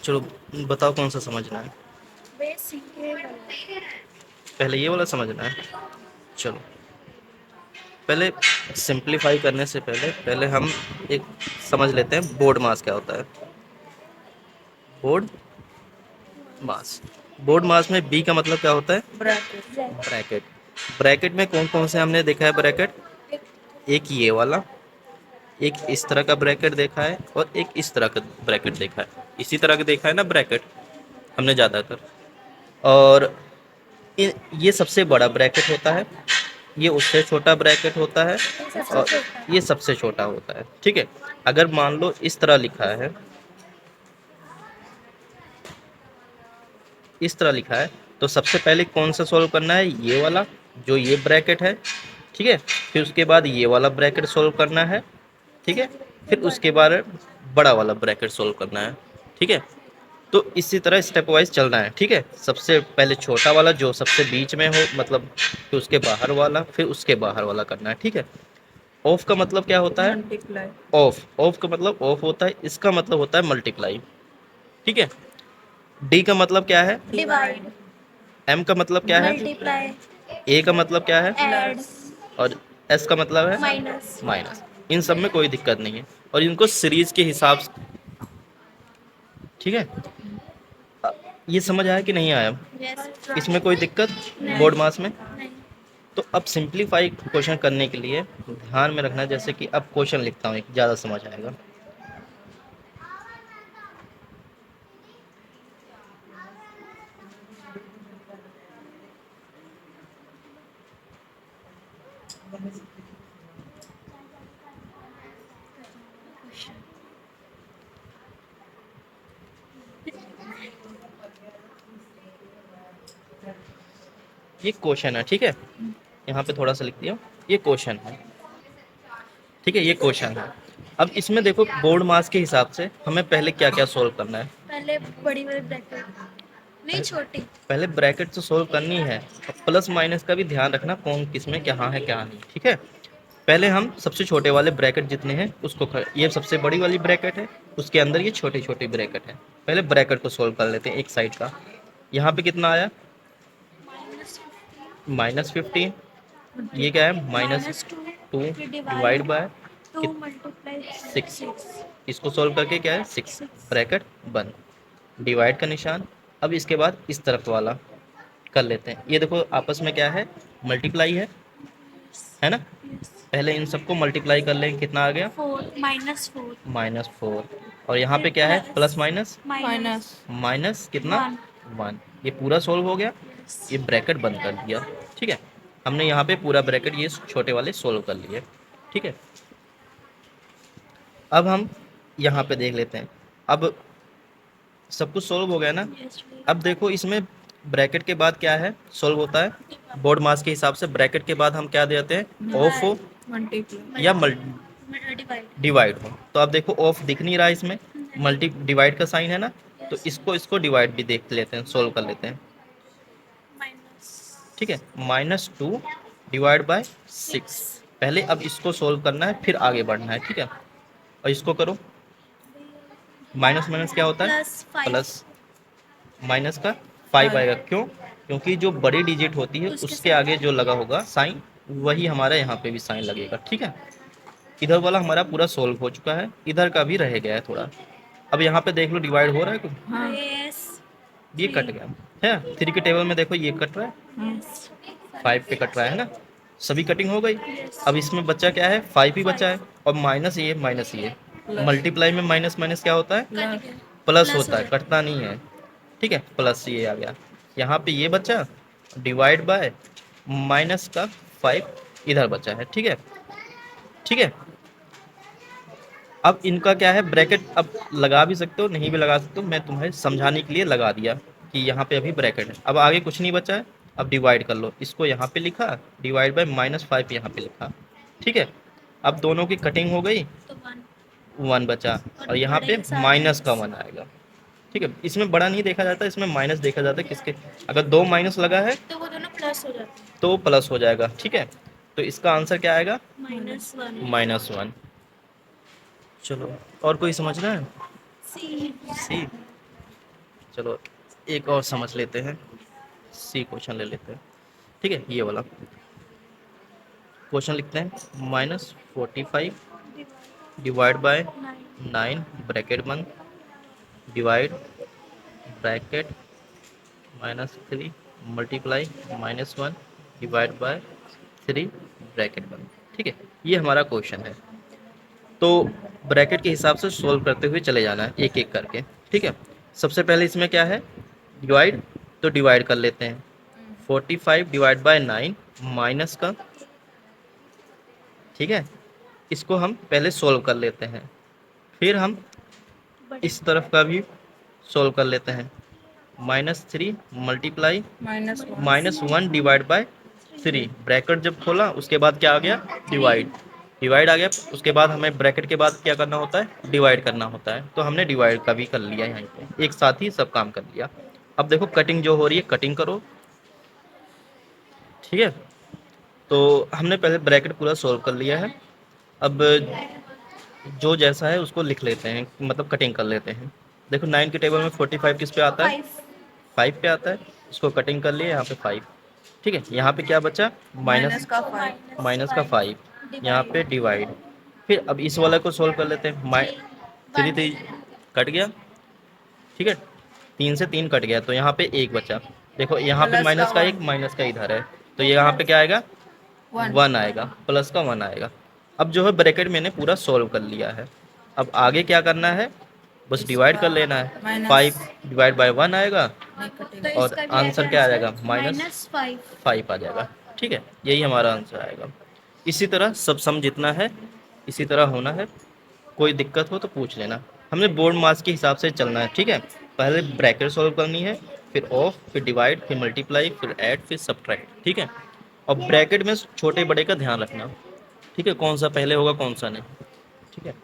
चलो बताओ कौन सा समझना है। बेसिक ये वाला। पहले ये वाला समझना है। चलो पहले सिंपलीफाई करने से पहले पहले हम एक समझ लेते हैं बोर्ड मास क्या होता है। बोर्ड मास। बोर्ड मास में बी का मतलब क्या होता है? ब्रैकेट। ब्रैकेट। ब्रैकेट। ब्रैकेट में कौन कौन से हमने देखा है ब्रैकेट? एक ये वाला, एक इस तरह का ब्रैकेट देखा है और एक इस तरह का ब्रैकेट देखा है। इसी तरह का देखा है ना ब्रैकेट हमने ज़्यादातर। और ये सबसे बड़ा ब्रैकेट होता है, ये उससे छोटा ब्रैकेट होता है ये सबसे और छोटा। ये सबसे छोटा होता है। ठीक है। अगर मान लो इस तरह लिखा है, इस तरह लिखा है, तो सबसे पहले कौन सा सॉल्व करना है? ये वाला, जो ये ब्रैकेट है। ठीक है। फिर उसके बाद ये वाला ब्रैकेट सॉल्व करना है। ठीक है। फिर उसके बाद बड़ा वाला ब्रैकेट सॉल्व करना है। ठीक है। तो इसी तरह स्टेप वाइज चलना है। ठीक है। सबसे पहले छोटा वाला जो सबसे बीच में हो, मतलब फिर उसके बाहर वाला, फिर उसके बाहर वाला करना है। ठीक है। ऑफ का मतलब क्या होता है? मल्टीप्लाई। ऑफ। ऑफ का मतलब ऑफ होता है, इसका मतलब होता है मल्टीप्लाई। ठीक है। डी का मतलब क्या है? डिवाइड। एम का मतलब क्या है? मल्टीप्लाई। ए का मतलब क्या है? ऐड। प्लस। और एस का मतलब है? माइनस। माइनस। इन सब में कोई दिक्कत नहीं है और इनको सीरीज के हिसाब से। ठीक है। ये समझ आया कि नहीं आया? यस। इसमें कोई दिक्कत नहीं। बोर्ड मास में? नहीं। तो अब सिंपलीफाई क्वेश्चन करने के लिए ध्यान में रखना, जैसे कि अब क्वेश्चन लिखता हूँ एक, ज़्यादा समझ आएगा। ये क्वेश्चन है। ठीक है। यहाँ पे थोड़ा सा लिख दिया, ये क्वेश्चन है। ठीक है। ये क्वेश्चन है। अब इसमें देखो बोर्ड मास के हिसाब से हमें पहले क्या क्या सोल्व करना है। पहले बड़ी वाली ब्रैकेट, नहीं छोटी। पहले ब्रैकेट तो सोल्व करनी है, अब प्लस माइनस का भी ध्यान रखना कौन किस में क्या है क्या नहीं। ठीक है। पहले हम सबसे छोटे वाले ब्रैकेट जितने हैं उसको ये सबसे बड़ी वाली ब्रैकेट है, उसके अंदर ये छोटे छोटे ब्रैकेट है। पहले ब्रैकेट को सोल्व कर लेते हैं एक साइड का। यहाँ पे कितना आया? -15। -15। ये क्या है? -2। -2 फिर डिवाइड डिवाइड। Bye 2 multiply 6। 6। इसको सोल्व करके क्या है? 6। 6। ब्रैकेट बंद। डिवाइड का निशान। अब इसके बाद इस तरफ वाला कर लेते हैं। ये देखो आपस में क्या है? मल्टीप्लाई है ना? यस। पहले इन सबको मल्टीप्लाई कर लेंगे, कितना आ गया? 4 -4। -4। और यहाँ फिर पे क्या है? Plus minus. Minus minus. Minus कितना? 1। 1। ये पूरा सोल्व हो गया। यस। ये ब्रैकेट बंद कर दिया। ठीक है। हमने यहाँ पे पूरा ब्रैकेट ये छोटे वाले सोल्व कर लिए। ठीक है। अब हम यहाँ पे देख लेते हैं। अब सब कुछ सोल्व हो गया ना? यस। अब देखो इसमें ब्रैकेट के बाद क्या है सोल्व होता है? बोर्ड मास के हिसाब से ब्रैकेट के बाद हम क्या देते हैं? ऑफ हो मल्टीप्लाई। या डिवाइड। डिवाइड हो। तो अब देखो ऑफ दिख नहीं रहा इसमें, मल्टी डिवाइड का साइन है ना, तो यस। इसको डिवाइड भी देख लेते हैं, सोल्व कर लेते हैं। माइनस ठीक है। -2 डिवाइड बाय 6। पहले अब इसको सोल्व करना है फिर आगे बढ़ना है। ठीक है। और इसको करो। माइनस माइनस क्या होता है? +5। प्लस। माइनस का 5 आएगा, क्यों? क्योंकि जो बड़ी डिजिट होती है उसके उसके साथ आगे जो लगा होगा साइन, वही हमारा यहाँ पे भी साइन लगेगा। ठीक है। इधर वाला हमारा पूरा सोल्व हो चुका है, इधर का भी रह गया है थोड़ा। अब यहाँ पे देख लो डिवाइड हो रहा है कुछ? हाँ। यस। ये कट गया है। 3 के टेबल में देखो ये कट रहा है, हाँ। यस। 5 पे कट रहा है ना, सभी कटिंग हो गई। यस। अब इसमें बचा क्या है? 5 ही बचा है। और माइनस ये प्लस। मल्टीप्लाई में माइनस माइनस क्या होता है? कट गया। प्लस प्लस हो होता है, जाता कटता नहीं है। ठीक है। प्लस ये आ गया। यहाँ पे ये बचा डिवाइड बाय माइनस का 5 इधर बचा है। ठीक है। ठीक है। अब इनका क्या है? ब्रैकेट अब लगा भी सकते हो, नहीं भी लगा सकते हो, मैं तुम्हें समझाने के लिए लगा दिया कि यहाँ पे अभी ब्रैकेट है। अब आगे कुछ नहीं बचा है। अब डिवाइड कर लो, इसको यहाँ पे लिखा, डिवाइड बाय -5 यहाँ पे लिखा। ठीक है। अब दोनों की कटिंग हो गई, तो 1। 1 बचा और यहाँ बड़े पे के साथ माइनस का 1 आएगा। ठीक है। इसमें बड़ा नहीं देखा जाता, इसमें माइनस देखा जाता है। किसके? अगर 2 माइनस लगा है तो वो दोनों प्लस हो जाते हैं। तो प्लस हो जाएगा। ठीक है। तो इसका आंसर क्या आएगा? -1। -1। चलो और कोई समझना है? सी। सी। चलो एक और समझ लेते हैं, सी क्वेश्चन ले लेते हैं। ठीक है, ये वाला क्वेश्चन लिखते हैं, -45 divide by 9 9 bracket 1 divide bracket -3 multiply -1 divide by 3 bracket 1। ठीक है, ये हमारा क्वेश्चन है। तो ब्रैकेट के हिसाब से सोल्व करते हुए चले जाना है एक एक करके। ठीक है, सबसे पहले इसमें क्या है, डिवाइड, तो डिवाइड कर लेते हैं। 45 डिवाइड बाय 9 माइनस का, ठीक है, इसको हम पहले सोल्व कर लेते हैं, फिर हम बड़े इस तरफ का भी सोल्व कर लेते हैं। -3 मल्टीप्लाई -1 डिवाइड बाय 3, ब्रैकेट जब खोला उसके बाद क्या आ गया, डिवाइड, डिवाइड आ गया। उसके बाद हमें ब्रैकेट के बाद क्या करना होता है, डिवाइड करना होता है। तो हमने डिवाइड का भी कर लिया, यहाँ पे एक साथ ही सब काम कर लिया। अब देखो कटिंग जो हो रही है, कटिंग करो। ठीक है, तो हमने पहले ब्रैकेट पूरा सोल्व कर लिया है। अब जो जैसा है उसको लिख लेते हैं, मतलब कटिंग कर लेते हैं। देखो 9 के टेबल में 45 किस पे आता है, 5 पे आता है। इसको कटिंग कर लिए, यहाँ पे 5। ठीक है, यहाँ पे क्या बचा, माइनस माइनस का 5, यहाँ पे डिवाइड। फिर अब इस वाले को सोल्व कर लेते हैं, 3 3 कट गया। ठीक है, 3 से 3 कट गया, तो यहाँ पे 1 बचा। देखो यहाँ पे माइनस का 1, माइनस का इधर है, तो ये यहाँ पे क्या आएगा, 1 आएगा, प्लस का 1 आएगा। अब जो है ब्रैकेट मैंने पूरा सोल्व कर लिया है। अब आगे क्या करना है, बस डिवाइड कर लेना है। 5 डिवाइड बाय 1 आएगा, तो और इसका भी आंसर क्या आ जाएगा, -5 -5 आ जाएगा। ठीक है, यही हमारा आंसर आएगा। इसी तरह सब सम जितना है इसी तरह होना है। कोई दिक्कत हो तो पूछ लेना। हमने बोर्ड मार्क्स के हिसाब से चलना है। ठीक है, पहले ब्रैकेट सॉल्व करनी है, फिर ऑफ, फिर डिवाइड, फिर मल्टीप्लाई, फिर ऐड, फिर सब्ट्रैक्ट। ठीक है, और ब्रैकेट में छोटे बड़े का ध्यान रखना। ठीक है, कौन सा पहले होगा कौन सा नहीं। ठीक है।